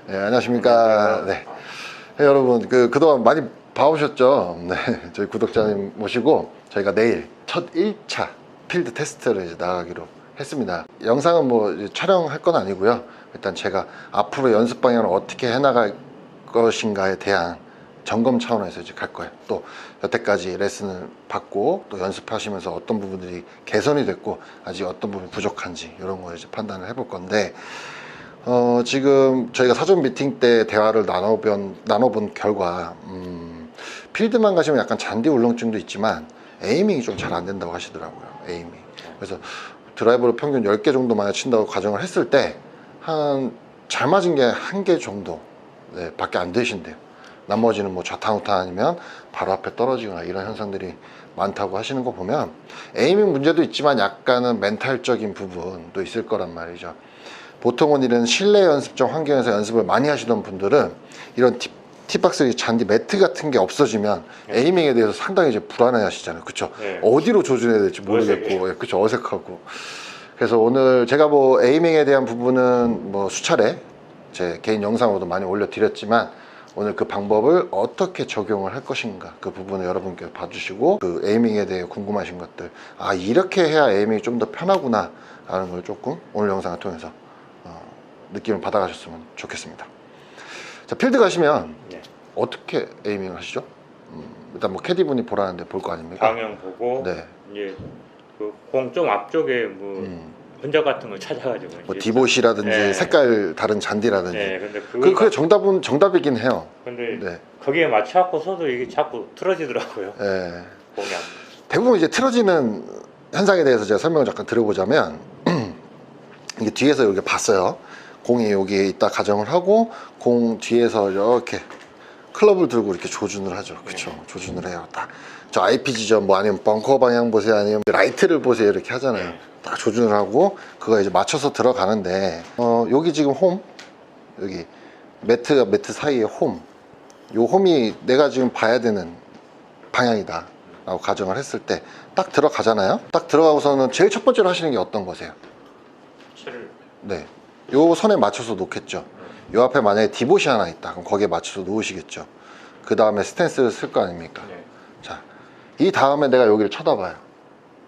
네, 안녕하십니까. 네. 네, 여러분, 그동안 많이 봐오셨죠? 네. 저희 구독자님 모시고 저희가 내일 첫 1차 필드 테스트를 이제 나가기로 했습니다. 영상은 뭐 이제 촬영할 건 아니고요. 일단 제가 앞으로 연습 방향을 어떻게 해나갈 것인가에 대한 점검 차원에서 이제 갈 거예요. 또 여태까지 레슨을 받고 또 연습하시면서 어떤 부분들이 개선이 됐고 아직 어떤 부분이 부족한지 이런 거 이제 판단을 해볼 건데, 지금 저희가 사전 미팅 때 대화를 나눠본 결과, 필드만 가시면 약간 잔디 울렁증도 있지만 에이밍이 좀 잘 안 된다고 하시더라고요. 에이밍. 그래서 드라이버를 평균 10개 정도만 친다고 가정을 했을 때 한 잘 맞은 게 1개 정도 밖에 안 되신대요. 나머지는 뭐 좌타우타 아니면 바로 앞에 떨어지거나 이런 현상들이 많다고 하시는 거 보면 에이밍 문제도 있지만 약간은 멘탈적인 부분도 있을 거란 말이죠. 보통은 이런 실내 연습장 환경에서 연습을 많이 하시던 분들은 이런 티박스 잔디 매트 같은 게 없어지면 에이밍에 대해서 상당히 이제 불안해 하시잖아요. 그쵸? 네. 어디로 조준해야 될지 모르겠고, 그쵸? 어색하고. 그래서 오늘 제가 뭐 에이밍에 대한 부분은 뭐 수차례 제 개인 영상으로도 많이 올려드렸지만, 오늘 그 방법을 어떻게 적용을 할 것인가, 그 부분을 여러분께 봐주시고, 그 에이밍에 대해 궁금하신 것들, 아 이렇게 해야 에이밍이 좀 더 편하구나 라는 걸 조금 오늘 영상을 통해서 느낌을 받아가셨으면 좋겠습니다. 자, 필드 가시면 네. 어떻게 에이밍을 하시죠? 일단 뭐 캐디분이 보라는데 볼 거 아닙니까? 방향 보고 네. 이제 그 공 좀 앞쪽에 뭐 흔적 같은 걸 찾아가지고 뭐 이제 디봇이라든지 네. 색깔 다른 잔디라든지. 네, 근데 그게 정답이긴 해요. 근데 네. 거기에 맞춰갖고서도 이게 자꾸 틀어지더라고요. 네. 공이 안. 대부분 이제 틀어지는 현상에 대해서 제가 설명을 잠깐 드려보자면, 이게 뒤에서 이렇게 봤어요. 공이 여기에 있다 가정을 하고 공 뒤에서 이렇게 클럽을 들고 이렇게 조준을 하죠. 그쵸? 네. 조준을 해요. 딱 저 IPG죠. 뭐 아니면 벙커 방향 보세요, 아니면 라이트를 보세요, 이렇게 하잖아요. 네. 딱 조준을 하고 그거 이제 맞춰서 들어가는데, 여기 지금 홈, 여기 매트 사이에 홈, 요 홈이 내가 지금 봐야 되는 방향이다 라고 가정을 했을 때 딱 들어가잖아요. 딱 들어가고서는 제일 첫 번째로 하시는 게 어떤 거세요? 채를. 네, 요 선에 맞춰서 놓겠죠. 요 앞에 만약에 디봇이 하나 있다 그럼 거기에 맞춰서 놓으시겠죠. 그 다음에 스탠스를 쓸 거 아닙니까? 네. 자, 이 다음에 내가 여기를 쳐다봐요.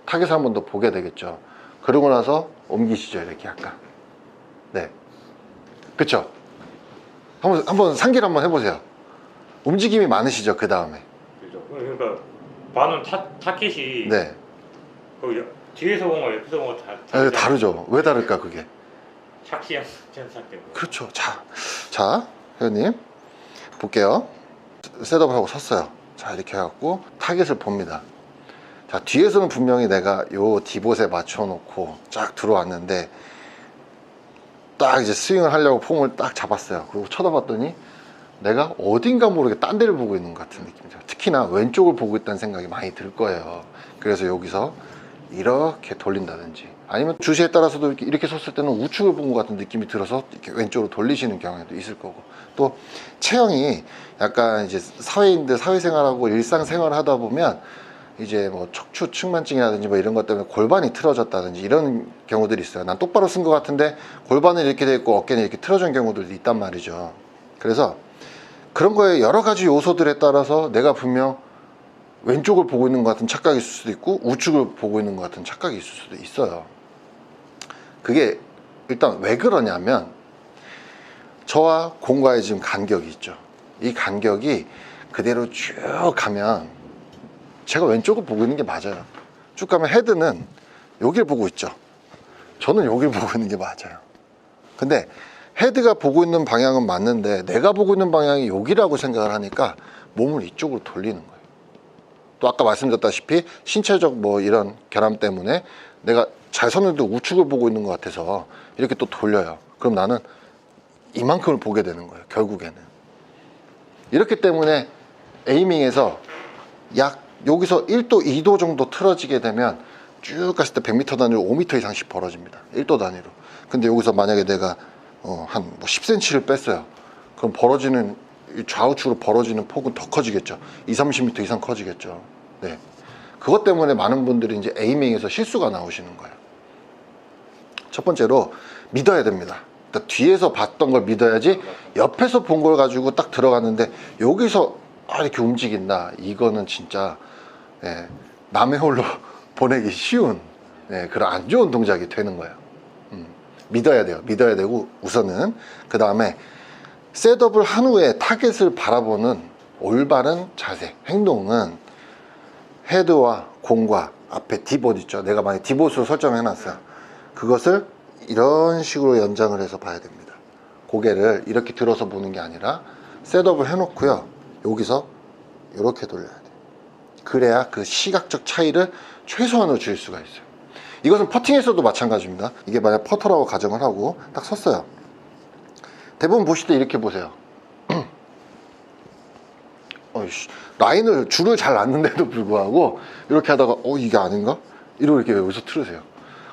타겟을 한 번 더 보게 되겠죠. 그러고 나서 옮기시죠, 이렇게 약간. 네, 그쵸? 한번 상기를 한번 해보세요. 움직임이 많으시죠, 그 다음에. 그죠. 그러니까 반은 타켓이 네, 그 뒤에서 본 거 옆에서 본 거 다르죠. 왜 다를까, 그게? 착시형 현상 때문에. 그렇죠. 자, 회원님 볼게요. 셋업을 하고 섰어요. 자, 이렇게 해갖고 타겟을 봅니다. 자, 뒤에서는 분명히 내가 요 디봇에 맞춰놓고 쫙 들어왔는데, 딱 이제 스윙을 하려고 폼을 딱 잡았어요. 그리고 쳐다봤더니 내가 어딘가 모르게 딴 데를 보고 있는 것 같은 느낌이죠. 특히나 왼쪽을 보고 있다는 생각이 많이 들 거예요. 그래서 여기서 이렇게 돌린다든지, 아니면 주시에 따라서도 이렇게 섰을 때는 우측을 본 것 같은 느낌이 들어서 이렇게 왼쪽으로 돌리시는 경우도 있을 거고, 또 체형이 약간 이제 사회인들 사회생활하고 일상생활을 하다 보면 이제 뭐 척추 측만증이라든지 뭐 이런 것 때문에 골반이 틀어졌다든지 이런 경우들이 있어요. 난 똑바로 쓴 것 같은데 골반은 이렇게 돼 있고 어깨는 이렇게 틀어진 경우들도 있단 말이죠. 그래서 그런 거에 여러 가지 요소들에 따라서 내가 분명 왼쪽을 보고 있는 것 같은 착각이 있을 수도 있고 우측을 보고 있는 것 같은 착각이 있을 수도 있어요. 그게 일단 왜 그러냐면, 저와 공과의 지금 간격이 있죠. 이 간격이 그대로 쭉 가면 제가 왼쪽을 보고 있는 게 맞아요. 쭉 가면 헤드는 여기를 보고 있죠. 저는 여기를 보고 있는 게 맞아요. 근데 헤드가 보고 있는 방향은 맞는데 내가 보고 있는 방향이 여기라고 생각을 하니까 몸을 이쪽으로 돌리는 거예요. 또 아까 말씀드렸다시피 신체적 뭐 이런 결함 때문에 내가 잘 섰는데 우측을 보고 있는 것 같아서 이렇게 또 돌려요. 그럼 나는 이만큼을 보게 되는 거예요, 결국에는. 이렇기 때문에 에이밍에서 약 여기서 1도 2도 정도 틀어지게 되면 쭉 갔을 때 100m 단위로 5m 이상씩 벌어집니다, 1도 단위로. 근데 여기서 만약에 내가 한 뭐 10cm를 뺐어요. 그럼 벌어지는, 좌우측으로 벌어지는 폭은 더 커지겠죠. 20-30m 이상 커지겠죠. 네, 그것 때문에 많은 분들이 이제 에이밍에서 실수가 나오시는 거예요. 첫 번째로 믿어야 됩니다. 그러니까 뒤에서 봤던 걸 믿어야지 옆에서 본 걸 가지고 딱 들어갔는데 여기서 이렇게 움직인다. 이거는 진짜 남의 홀로 보내기 쉬운 그런 안 좋은 동작이 되는 거예요. 믿어야 돼요. 믿어야 되고 우선은 그 다음에 셋업을 한 후에 타겟을 바라보는 올바른 자세, 행동은 헤드와 공과 앞에 디봇 있죠. 내가 만약 디봇으로 설정해 놨어요. 그것을 이런 식으로 연장을 해서 봐야 됩니다. 고개를 이렇게 들어서 보는 게 아니라 셋업을 해놓고요. 여기서 이렇게 돌려야 돼요. 그래야 그 시각적 차이를 최소한으로 줄일 수가 있어요. 이것은 퍼팅에서도 마찬가지입니다. 이게 만약 퍼터라고 가정을 하고 딱 섰어요. 대부분 보실 때 이렇게 보세요. 라인을 줄을 잘 놨는데도 불구하고 이렇게 하다가 이게 아닌가? 이렇게 여기서 틀으세요.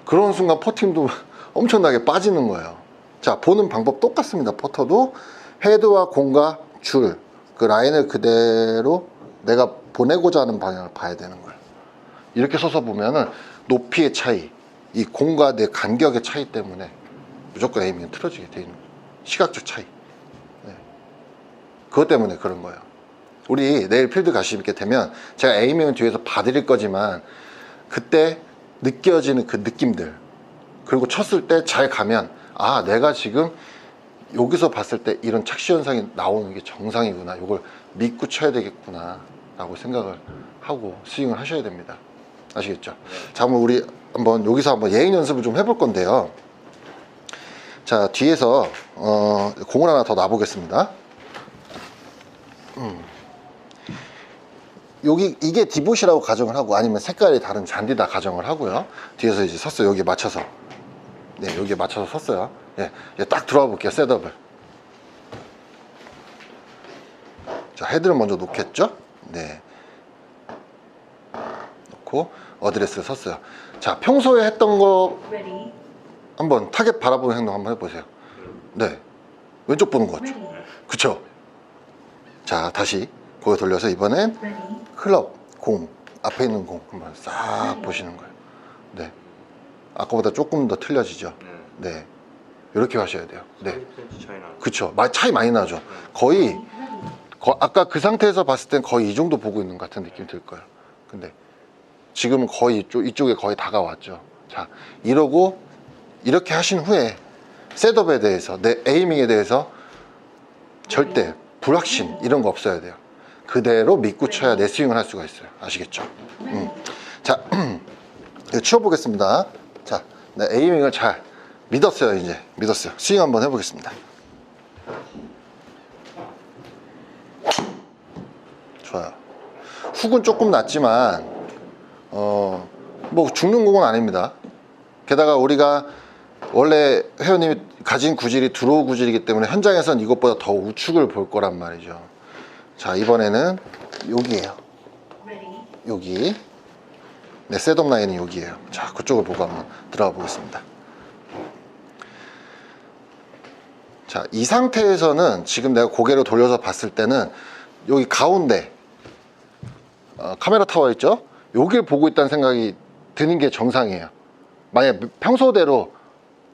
그런 순간 퍼팅도 엄청나게 빠지는 거예요. 자, 보는 방법 똑같습니다. 퍼터도 헤드와 공과 줄, 그 라인을 그대로 내가 보내고자 하는 방향을 봐야 되는 거예요. 이렇게 서서 보면은 높이의 차이, 이 공과 내 간격의 차이 때문에 무조건 에이밍이 틀어지게 돼 있는 거예요. 시각적 차이. 그것 때문에 그런 거예요. 우리 내일 필드 가시게 되면 제가 에이밍은 뒤에서 봐드릴 거지만 그때 느껴지는 그 느낌들, 그리고 쳤을 때 잘 가면 내가 지금 여기서 봤을 때 이런 착시 현상이 나오는 게 정상이구나, 이걸 믿고 쳐야 되겠구나 라고 생각을 하고 스윙을 하셔야 됩니다. 아시겠죠? 자, 그럼 우리 여기서 한번 예행 연습을 좀 해볼 건데요. 자, 뒤에서 공을 하나 더 놔보겠습니다. 이게 디봇이라고 가정을 하고, 아니면 색깔이 다른 잔디다 가정을 하고요. 뒤에서 이제 섰어요. 여기에 맞춰서. 여기에 맞춰서 섰어요. 이제 딱 들어와 볼게요. 셋업을. 자, 헤드를 먼저 놓겠죠? 놓고 어드레스를 섰어요. 자, 평소에 했던 거 한번 타겟 바라보는 행동 한번 해보세요. 왼쪽 보는 거 같죠? 그쵸? 자, 다시 고개 돌려서 이번엔 클럽, 공, 앞에 있는 공 한번 싹 보시는 거예요. 아까보다 조금 더 틀려지죠? 이렇게 하셔야 돼요. 30cm 차이 나는. 그쵸? 차이 많이 나죠? 거의 아까 그 상태에서 봤을 땐 거의 이 정도 보고 있는 것 같은 느낌이 들 거예요. 근데 지금은 거의 이쪽에 거의 다가왔죠. 자, 이러고 이렇게 하신 후에 셋업에 대해서, 내 에이밍에 대해서 절대 불확신 이런 거 없어야 돼요. 그대로 믿고 쳐야 내 스윙을 할 수가 있어요. 아시겠죠? 자, 이거 치워보겠습니다. 자, 내 에이밍을 잘 믿었어요. 이제 믿었어요. 스윙 한번 해보겠습니다. 좋아요. 훅은 조금 낮지만 뭐 죽는 공은 아닙니다. 게다가 우리가 원래 회원님이 가진 구질이 드로우 구질이기 때문에 현장에선 이것보다 더 우측을 볼 거란 말이죠. 자, 이번에는 여기에요. 여기. 셋업 라인은 여기에요. 자, 그쪽을 보고 한번 들어가 보겠습니다. 자, 이 상태에서는 지금 내가 고개를 돌려서 봤을 때는 여기 가운데 카메라 타워 있죠? 여길 보고 있다는 생각이 드는 게 정상이에요. 만약 평소대로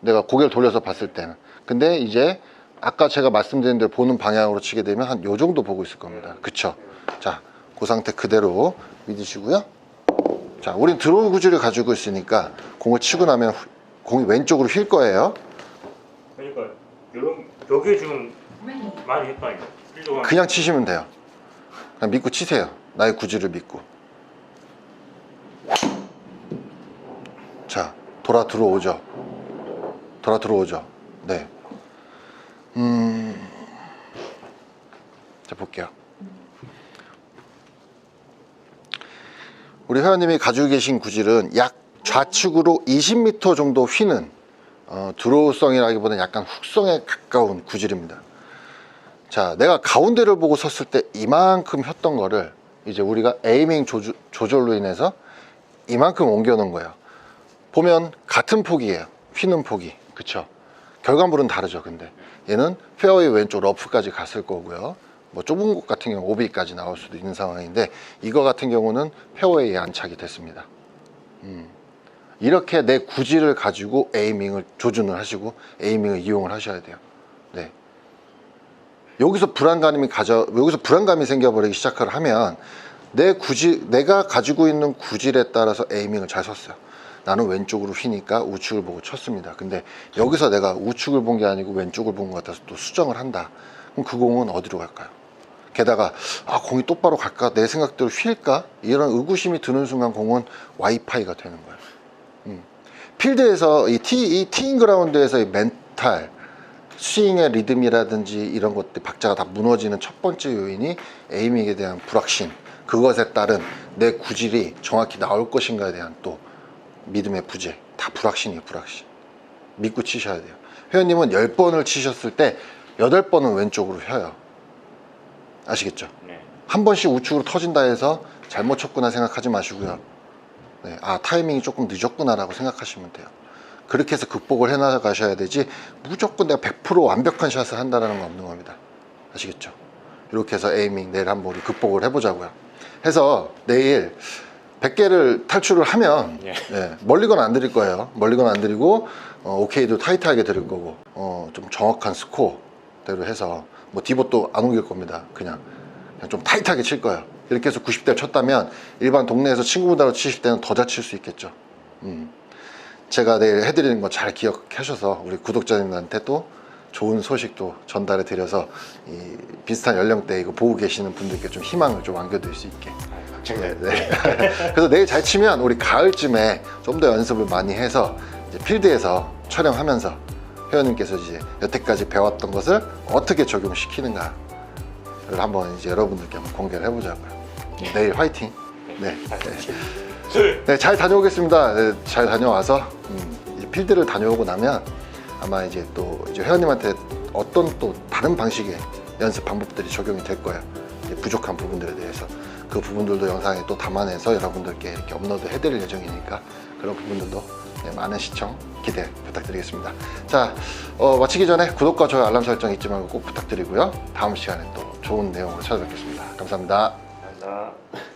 내가 고개를 돌려서 봤을 때는. 근데 이제 아까 제가 말씀드린 대로 보는 방향으로 치게 되면 한 요 정도 보고 있을 겁니다. 그쵸? 자, 그 상태 그대로 믿으시고요. 자, 우린 드로우 구질을 가지고 있으니까 공을 치고 나면 공이 왼쪽으로 휠 거예요. 그러니까 여기 좀 많이 헷갈려. 그냥 치시면 돼요. 그냥 믿고 치세요. 나의 구질을 믿고. 자, 돌아 들어오죠. 자, 볼게요. 우리 회원님이 가지고 계신 구질은 약 좌측으로 20m 정도 휘는 드로우성이라기보다는 약간 훅성에 가까운 구질입니다. 자, 내가 가운데를 보고 섰을 때 이만큼 휘었던 거를 이제 우리가 에이밍 조절로 인해서 이만큼 옮겨 놓은 거예요. 보면 같은 폭이에요. 휘는 폭이. 그쵸? 결과물은 다르죠. 근데 얘는 페어웨이 왼쪽 러프까지 갔을 거고요. 뭐 좁은 곳 같은 경우 오비까지 나올 수도 있는 상황인데, 이거 같은 경우는 페어웨이에 안착이 됐습니다. 이렇게 내 구질을 가지고 에이밍을 조준을 하시고 에이밍을 이용을 하셔야 돼요. 네. 여기서 불안감이 생겨버리기 시작을 하면 내가 가지고 있는 구질에 따라서 에이밍을 잘 섰어요. 나는 왼쪽으로 휘니까 우측을 보고 쳤습니다. 근데 여기서 내가 우측을 본 게 아니고 왼쪽을 본 것 같아서 또 수정을 한다. 그럼 그 공은 어디로 갈까요? 게다가 공이 똑바로 갈까? 내 생각대로 휠까? 이런 의구심이 드는 순간 공은 와이파이가 되는 거예요. 필드에서 이 티잉 그라운드에서 이 멘탈, 스윙의 리듬이라든지 이런 것들 박자가 다 무너지는 첫 번째 요인이 에이밍에 대한 불확신, 그것에 따른 내 구질이 정확히 나올 것인가에 대한 또 믿음의 부재, 다 불확신이에요. 불확신. 믿고 치셔야 돼요. 회원님은 10번을 치셨을 때 8번은 왼쪽으로 휘어요. 아시겠죠? 네. 한 번씩 우측으로 터진다 해서 잘못 쳤구나 생각하지 마시고요. 네, 타이밍이 조금 늦었구나 라고 생각하시면 돼요. 그렇게 해서 극복을 해나가셔야 되지, 무조건 내가 100% 완벽한 샷을 한다는 건 없는 겁니다. 아시겠죠? 이렇게 해서 에이밍 내일 한번 우리 극복을 해보자고요. 해서 내일 100개를 탈출을 하면 멀리건 안 드릴 거예요. 멀리건 안 드리고 오케이도 타이트하게 드릴 거고 좀 정확한 스코어대로 해서 뭐 디봇도 안 옮길 겁니다. 그냥 좀 타이트하게 칠 거예요. 이렇게 해서 90대를 쳤다면 일반 동네에서 친구분들하고 치실 때는 더 잘 칠 수 있겠죠. 제가 내일 해드리는 거 잘 기억하셔서 우리 구독자님들한테 또 좋은 소식도 전달해 드려서 이 비슷한 연령대 이거 보고 계시는 분들께 좀 희망을 좀 안겨드릴 수 있게. 네. 그래서 내일 잘 치면 우리 가을쯤에 좀 더 연습을 많이 해서 이제 필드에서 촬영하면서 회원님께서 이제 여태까지 배웠던 것을 어떻게 적용시키는가를 한번 이제 여러분들께 한번 공개를 해보자고요. 내일 화이팅. 네, 잘 다녀오겠습니다. 네, 잘 다녀와서 이제 필드를 다녀오고 나면 아마 이제 또 이제 회원님한테 어떤 또 다른 방식의 연습 방법들이 적용이 될 거예요. 이제 부족한 부분들에 대해서 그 부분들도 영상에 또 담아내서 여러분들께 이렇게 업로드 해드릴 예정이니까 그런 부분들도 많은 시청 기대 부탁드리겠습니다. 자, 마치기 전에 구독과 좋아요 알람 설정 잊지 말고 꼭 부탁드리고요. 다음 시간에 또 좋은 내용으로 찾아뵙겠습니다. 감사합니다. 감사합니다.